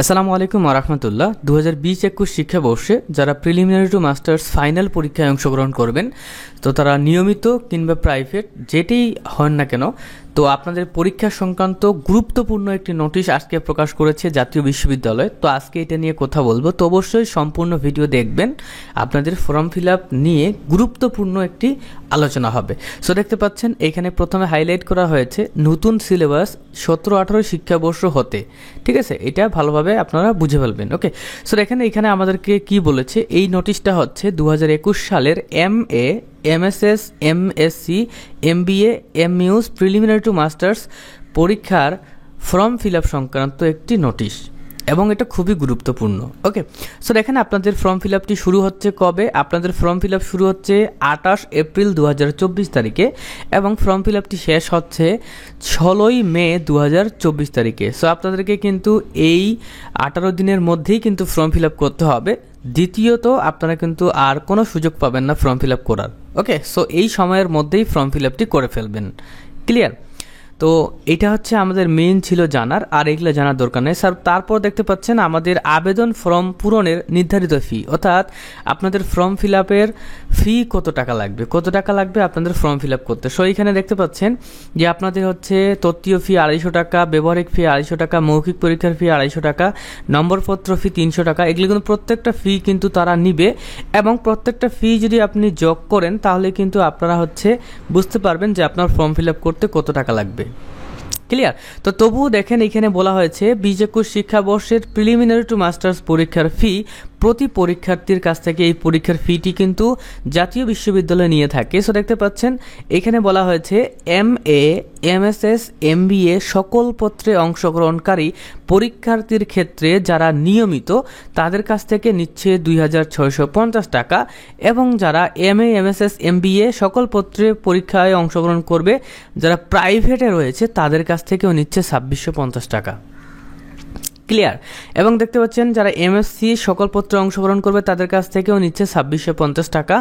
আসসালামু আলাইকুম ওরহমতুল্লাহ। 2020-21 শিক্ষাবর্ষে যারা প্রিলিমিনারি টু মাস্টার্স ফাইনাল পরীক্ষায় অংশগ্রহণ করবেন, তো তারা নিয়মিত কিংবা প্রাইভেট যেটাই হন না কেন, তো আপনাদের পরীক্ষা সংক্রান্ত গুরুত্বপূর্ণ একটি নোটিশ আজকে প্রকাশ করেছে জাতীয় বিশ্ববিদ্যালয়। তো আজকে এটা নিয়ে কথা বলবো, তো অবশ্যই সম্পূর্ণ ভিডিও দেখবেন। আপনাদের ফর্ম ফিল আপ নিয়ে গুরুত্বপূর্ণ একটি আলোচনা হবে। সো দেখতে পাচ্ছেন এখানে প্রথমে হাইলাইট করা হয়েছে নতুন সিলেবাস 17-18 শিক্ষাবর্ষ হতে। ঠিক আছে, এটা ভালোভাবে আপনারা বুঝে ফেলবেন। ওকে, সো এখানে আমাদেরকে কি বলেছে, এই নোটিশটা হচ্ছে 2021 সালের MA, MSS, MSc, MBA, MUs preliminary to masters পরীক্ষার ফর্ম ফিল আপ সংক্রান্ত একটি নোটিশ, এবং এটা খুবই গুরুত্বপূর্ণ। ওকে, সো দেখেন আপনাদের ফর্ম ফিল আপটি শুরু হচ্ছে কবে। আপনাদের ফর্ম ফিল আপ শুরু হচ্ছে 28 এপ্রিল 2024 তারিখে, এবং ফর্ম ফিল আপটি শেষ হচ্ছে 16 মে 2024 তারিখে। সো আপনাদেরকে কিন্তু এই 18 দিনের মধ্যেই কিন্তু ফর্ম ফিল আপ করতে হবে। দ্বিতীয়ত, আপনারা কিন্তু আর কোনো সুযোগ পাবেন না ফর্ম ফিল আপ করার। ওকে, সো এই সময়ের মধ্যেই ফর্ম ফিল আপটি করে ফেলবেন। ক্লিয়ার? তো এটা হচ্ছে আমাদের মেইন ছিল জানার, আর এগুলো জানার দরকার নেই স্যার। তারপর দেখতে পাচ্ছেন আমাদের আবেদন ফর্ম পূরণের নির্ধারিত ফি, অর্থাৎ আপনাদের ফর্ম ফিল আপের ফি কত টাকা লাগবে আপনাদের ফর্ম ফিল আপ করতে। সো এখানে দেখতে পাচ্ছেন যে আপনাদের হচ্ছে তত্ত্বীয় ফি 250 টাকা, ব্যবহারিক ফি 250 টাকা, মৌখিক পরীক্ষার ফি 250 টাকা, নম্বরপত্র ফি 300 টাকা। এগুলো কিন্তু প্রত্যেকটা ফি কিন্তু তারা নিবে, এবং প্রত্যেকটা ফি যদি আপনি যোগ করেন তাহলে কিন্তু আপনারা হচ্ছে বুঝতে পারবেন যে আপনার ফর্ম ফিল আপ করতে কত টাকা লাগবে। ক্লিয়ার? তো তবুও দেখেন এখানে বলা হয়েছে 20-21 শিক্ষাবর্ষের প্রিলিমিনারি টু মাস্টার্স পরীক্ষার ফি প্রতি পরীক্ষার্থীর কাছ থেকে এই পরীক্ষার ফিটি কিন্তু জাতীয় বিশ্ববিদ্যালয় নিয়ে থাকে। সো দেখতে পাচ্ছেন এখানে বলা হয়েছে MA, MSS, MBA সকল পত্রে অংশগ্রহণকারী পরীক্ষার্থীর ক্ষেত্রে যারা নিয়মিত তাদের কাছ থেকে নিচ্ছে 2650 টাকা, এবং যারা MA, MSS, MBA সকল পত্রে পরীক্ষায় অংশগ্রহণ করবে যারা প্রাইভেটে রয়েছে তাদের কাছ থেকেও নিচ্ছে 2650 টাকা। ক্লিয়ার? এবং দেখতে পাচ্ছেন যারা MSc সকল পত্রে অংশগ্রহণ করবে তাদের কাছ থেকেও নিচ্ছে 2650 টাকা,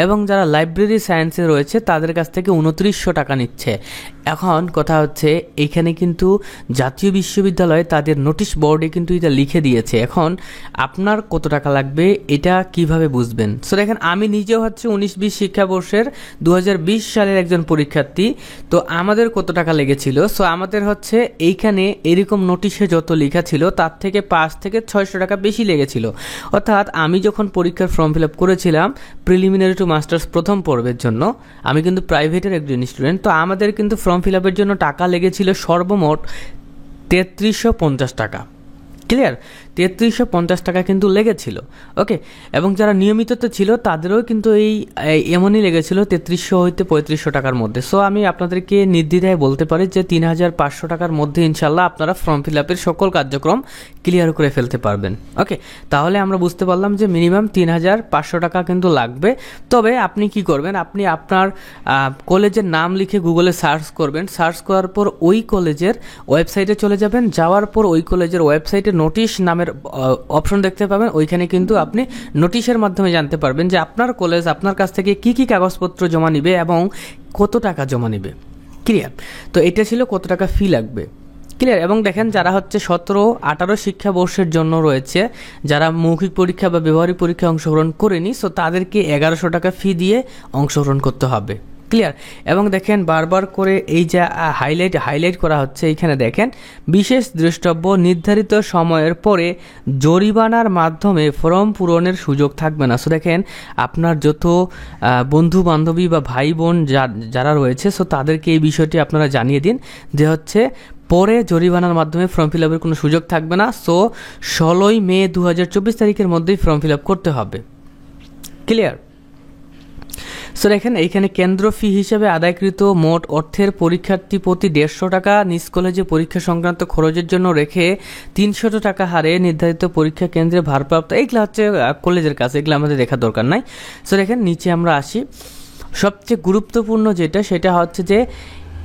এবং যারা লাইব্রেরি সায়েন্সে রয়েছে তাদের কাছ থেকে 2900 টাকা নিচ্ছে। এখন কথা হচ্ছে এখানে কিন্তু জাতীয় বিশ্ববিদ্যালয় তাদের নোটিশ বোর্ডে কিন্তু এটা লিখে দিয়েছে। এখন আপনার কত টাকা লাগবে এটা কিভাবে বুঝবেন? সো দেখেন আমি নিজেও হচ্ছে 19-20 শিক্ষাবর্ষের 2020 সালের একজন পরীক্ষার্থী। তো আমাদের কত টাকা লেগেছিল? সো আমাদের হচ্ছে এইখানে এরকম নোটিশে যত লেখা ছিল তার থেকে 500 থেকে 600 টাকা বেশি লেগেছিল। অর্থাৎ আমি যখন পরীক্ষার ফর্ম ফিল আপ করেছিলাম প্রিলিমিনারি টু মাস্টার্স প্রথম পর্বের জন্য, আমি কিন্তু প্রাইভেটের একজন স্টুডেন্ট, তো আমাদের কিন্তু ফর্ম ফিল আপের জন্য টাকা লেগেছিল সর্বমোট 3350 টাকা। ক্লিয়ার? 3350 টাকা কিন্তু লেগেছিল। ওকে, এবং যারা নিয়মিততে ছিল তাদেরও কিন্তু এমনই লেগেছিল 3300 হইতে 3500 টাকার মধ্যে। সো আমি আপনাদেরকে নির্দ্বিধায় বলতে পারি যে 3500 টাকার মধ্যে ইনশাল্লাহ আপনারা ফর্ম ফিল আপের সকল কার্যক্রম ক্লিয়ার করে ফেলতে পারবেন। ওকে, তাহলে আমরা বুঝতে পারলাম যে মিনিমাম 3500 টাকা কিন্তু লাগবে। তবে আপনি কি করবেন, আপনি আপনার কলেজের নাম লিখে গুগলে সার্চ করবেন, সার্চ করার পর ওই কলেজের ওয়েবসাইটে চলে যাবেন, যাওয়ার পর ওই কলেজের ওয়েবসাইটে নোটিশ নামের অপশন দেখতে পাবেন। ওইখানে কিন্তু আপনি নোটিশের মাধ্যমে জানতে পারবেন যে আপনার কলেজ আপনার কাছ থেকে কি কি কাগজপত্র জমা নিবে এবং কত টাকা জমা নিবে। ক্লিয়ার? তো এটা ছিল কত টাকা ফি লাগবে। ক্লিয়ার? এবং দেখেন যারা হচ্ছে 17-18 শিক্ষাবর্ষের জন্য রয়েছে, যারা মৌখিক পরীক্ষা বা ব্যবহারিক পরীক্ষায় অংশগ্রহণ করেনি, সো তাদেরকে 1100 টাকা ফি দিয়ে অংশগ্রহণ করতে হবে। ক্লিয়ার? এবং দেখেন বারবার করে এই যে হাইলাইট করা হচ্ছে, এইখানে দেখেন বিশেষ দ্রষ্টব্য নির্ধারিত সময়ের পরে জরিমানার মাধ্যমে ফর্ম পূরণের সুযোগ থাকবে না। সো দেখেন আপনার যত বন্ধু বান্ধবী বা ভাই বোন যারা রয়েছে, সো তাদেরকে এই বিষয়টি আপনারা জানিয়ে দিন যে হচ্ছে পরে জরিমানার মাধ্যমে ফর্ম ফিল আপের কোনো সুযোগ থাকবে না। সো 16 মে 2024 তারিখের মধ্যেই ফর্ম ফিল আপ করতে হবে। ক্লিয়ার? সো দেখেন এইখানে কেন্দ্র ফি হিসেবে আদায়কৃত মোট অর্থের পরীক্ষার্থী প্রতি 150 টাকা নিজ কলেজে পরীক্ষা সংক্রান্ত খরচের জন্য রেখে 300 টাকা হারে নির্ধারিত পরীক্ষা কেন্দ্রে ভারপ্রাপ্ত, এইগুলো হচ্ছে কলেজের কাছে, এগুলো আমাদের দেখার দরকার নাই। সো দেখেন নিচে আমরা আসি, সবচেয়ে গুরুত্বপূর্ণ যেটা সেটা হচ্ছে যে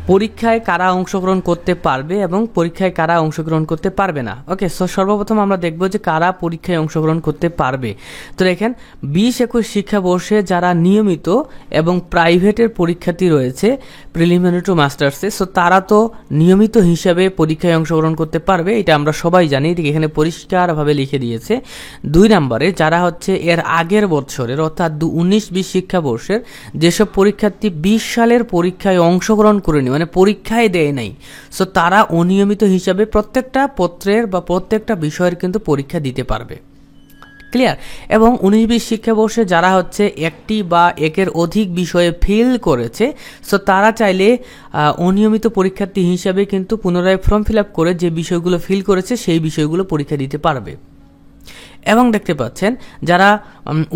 পরীক্ষায় কারা অংশগ্রহণ করতে পারবে এবং পরীক্ষায় কারা অংশগ্রহণ করতে পারবে না। ওকে, সো সর্বপ্রথম আমরা দেখব যে কারা পরীক্ষায় অংশগ্রহণ করতে পারবে। তো দেখেন 20-21 শিক্ষাবর্ষে যারা নিয়মিত এবং প্রাইভেটের পরীক্ষার্থী রয়েছে প্রিলিমিনারি টু মাস্টার্সে, সো তারা তো নিয়মিত হিসাবে পরীক্ষায় অংশগ্রহণ করতে পারবে, এটা আমরা সবাই জানি, এখানে পরিষ্কারভাবে লিখে দিয়েছে। 2 নম্বরে যারা হচ্ছে এর আগের বছরের অর্থাৎ 19-20 শিক্ষাবর্ষের যেসব পরীক্ষার্থী 20 সালের পরীক্ষায় অংশগ্রহণ করেনি, মানে পরীক্ষায় দেয় নাই, সো তারা অনিয়মিত হিসাবে প্রত্যেকটা পত্রের বা প্রত্যেকটা বিষয়ের কিন্তু পরীক্ষা দিতে পারবে। ক্লিয়ার? এবং 19-20 শিক্ষাবর্ষে যারা হচ্ছে একটি বা একের অধিক বিষয়ে ফেল করেছে, সো তারা চাইলে অনিয়মিত পরীক্ষার্থী হিসাবে কিন্তু পুনরায় ফর্ম ফিল আপ করে যে বিষয়গুলো ফিল করেছে সেই বিষয়গুলো পরীক্ষা দিতে পারবে। এবং দেখতে পাচ্ছেন যারা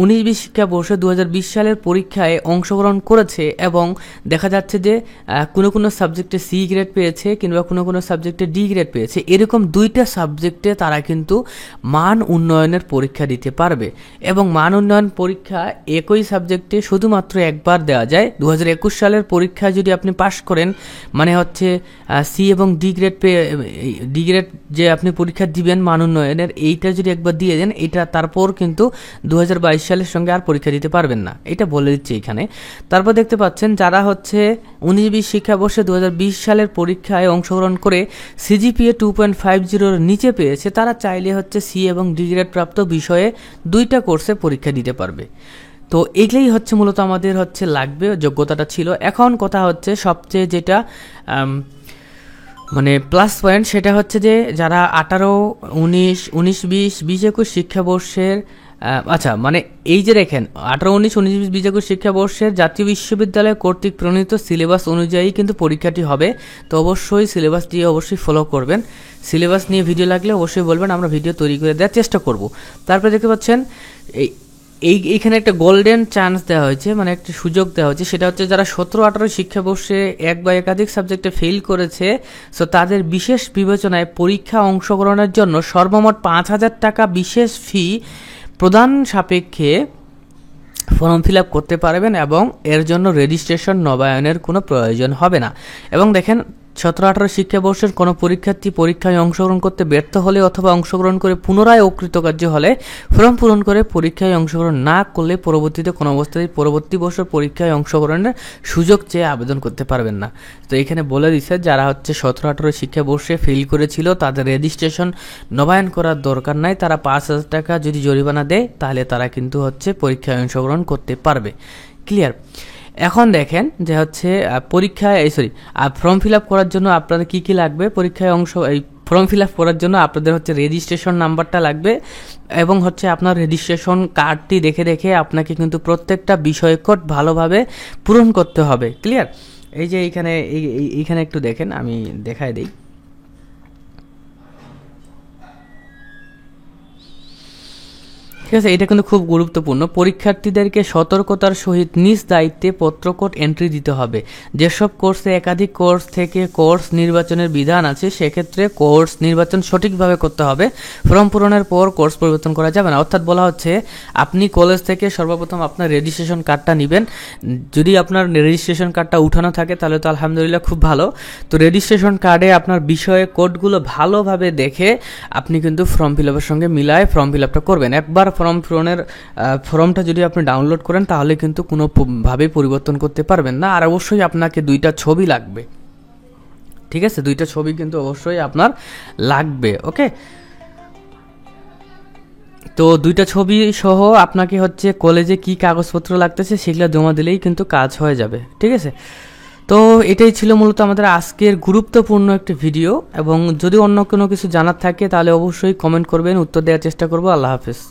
19-20 শিক্ষাবর্ষে 2020 সালের পরীক্ষায় অংশগ্রহণ করেছে এবং দেখা যাচ্ছে যে কোনো সাবজেক্টে সি গ্রেড পেয়েছে কিংবা কোনো সাবজেক্টে ডি গ্রেড পেয়েছে, এরকম 2টা সাবজেক্টে তারা কিন্তু মান উন্নয়নের পরীক্ষা দিতে পারবে। এবং মান উন্নয়ন পরীক্ষা একই সাবজেক্টে শুধুমাত্র একবার দেওয়া যায়। 2021 সালের পরীক্ষায় যদি আপনি পাশ করেন, মানে হচ্ছে সি এবং ডি গ্রেড যে আপনি পরীক্ষা দিবেন মান উন্নয়নের, এইটা যদি একবার দিয়ে দেন, এটা তারপর কিন্তু 2022 সালের সঙ্গে আর পরীক্ষা দিতে পারবেন না, এটা বলে দিচ্ছে এখানে। তারপর দেখতে পাচ্ছেন যারা হচ্ছে 19-20 শিক্ষাবর্ষে 2020 সালের পরীক্ষায় অংশগ্রহণ করে সিজিপিএ 2.50 নিচে পেয়েছে, তারা চাইলে হচ্ছে সি এবং ডি গ্রেড প্রাপ্ত বিষয়ে 2টা কোর্সে পরীক্ষা দিতে পারবে। তো এগুলোই হচ্ছে মূলত আমাদের হচ্ছে লাগবে, যোগ্যতাটা ছিল। এখন কথা হচ্ছে সবচেয়ে যেটা মানে প্লাস পয়েন্ট, সেটা হচ্ছে যে যারা 18-19, 19-20, 20-21 শিক্ষাবর্ষের আচ্ছা, মানে এই যে দেখেন 18-19, 19-20, 20-21 শিক্ষাবর্ষের জাতীয় বিশ্ববিদ্যালয় কর্তৃক প্রণীত সিলেবাস অনুযায়ী কিন্তু পরীক্ষাটি হবে। তো অবশ্যই সিলেবাসটি অবশ্যই ফলো করবেন। সিলেবাস নিয়ে ভিডিও লাগলে অবশ্যই বলবেন, আমরা ভিডিও তৈরি করে দেওয়ার চেষ্টা করব। তারপরে দেখতে পাচ্ছেন এইখানে একটা গোল্ডেন চান্স দেওয়া হয়েছে, মানে একটা সুযোগ দেওয়া হয়েছে, সেটা হচ্ছে যারা 17-18 শিক্ষাবর্ষে এক বা একাধিক সাবজেক্টে ফেল করেছে, সো তাদের বিশেষ বিবেচনায় পরীক্ষা অংশগ্রহণের জন্য সর্বমোট 5,000 টাকা বিশেষ ফি প্রদান সাপেক্ষে ফর্ম ফিল আপ করতে পারবেন এবং এর জন্য রেজিস্ট্রেশন নবায়নের কোনো প্রয়োজন হবে না। এবং দেখেন 17-18 শিক্ষাবর্ষের কোনো পরীক্ষার্থী পরীক্ষায় অংশগ্রহণ করতে ব্যর্থ হলে অথবা অংশগ্রহণ করে পুনরায় অকৃতকার্য হলে ফর্ম পূরণ করে পরীক্ষায় অংশগ্রহণ না করলে পরবর্তীতে কোনো অবস্থায় পরবর্তী বছর পরীক্ষায় অংশগ্রহণের সুযোগ চেয়ে আবেদন করতে পারবেন না। তো এখানে বলে দিচ্ছে যারা হচ্ছে 17-18 শিক্ষাবর্ষে ফেল করেছিল তাদের রেজিস্ট্রেশন নবায়ন করার দরকার নাই, তারা 5,000 টাকা যদি জরিমানা দেয় তাহলে তারা কিন্তু হচ্ছে পরীক্ষায় অংশগ্রহণ করতে পারবে। ক্লিয়ার? এখন দেখেন যে হচ্ছে পরীক্ষায় ফর্ম ফিল আপ করার জন্য আপনাদের কি কি লাগবে। পরীক্ষায় ফর্ম ফিল আপ করার জন্য আপনাদের হচ্ছে রেজিস্ট্রেশন নাম্বারটা লাগবে এবং হচ্ছে আপনার রেজিস্ট্রেশন কার্ডটি দেখে দেখে আপনাকে কিন্তু প্রত্যেকটা বিষয় কোড ভালোভাবে পূরণ করতে হবে। ক্লিয়ার? এই যে এইখানে একটু দেখেন, আমি দেখাই দিই। ঠিক আছে, এটা কিন্তু খুব গুরুত্বপূর্ণ। পরীক্ষার্থীদেরকে সতর্কতার সহিত নিজ দায়িত্বে পত্রকোড এন্ট্রি দিতে হবে। যেসব কোর্সে একাধিক কোর্স থেকে কোর্স নির্বাচনের বিধান আছে সেক্ষেত্রে কোর্স নির্বাচন সঠিকভাবে করতে হবে। ফর্ম পূরণের পর কোর্স পরিবর্তন করা যাবে না। অর্থাৎ বলা হচ্ছে আপনি কলেজ থেকে সর্বপ্রথম আপনার রেজিস্ট্রেশন কার্ডটা নেবেন। যদি আপনার রেজিস্ট্রেশন কার্ডটা উঠানো থাকে তাহলে তো আলহামদুলিল্লাহ খুব ভালো। তো রেজিস্ট্রেশন কার্ডে আপনার বিষয়ে কোডগুলো ভালোভাবে দেখে আপনি কিন্তু ফর্ম ফিল আপের সঙ্গে মিলায় ফর্ম ফিল আপটা করবেন। একবার ফর্ম পূরণের ফর্মটা যদি আপনি ডাউনলোড করেন তাহলে কিন্তু কোনোভাবেই পরিবর্তন করতে পারবেন না। আর অবশ্যই আপনাকে 2টা ছবি লাগবে। ঠিক আছে, 2টা ছবি কিন্তু অবশ্যই আপনার লাগবে। ওকে, তো 2টা ছবি সহ আপনাকে হচ্ছে কলেজে কি কাগজপত্র লাগতেছে সেগুলো জমা দিলেই কিন্তু কাজ হয়ে যাবে। ঠিক আছে, তো এটাই ছিল মূলত আমাদের আজকের গুরুত্বপূর্ণ একটি ভিডিও। এবং যদি অন্য কোনো কিছু জানার থাকে তাহলে অবশ্যই কমেন্ট করবেন, উত্তর দেওয়ার চেষ্টা করব। আল্লাহ হাফেজ।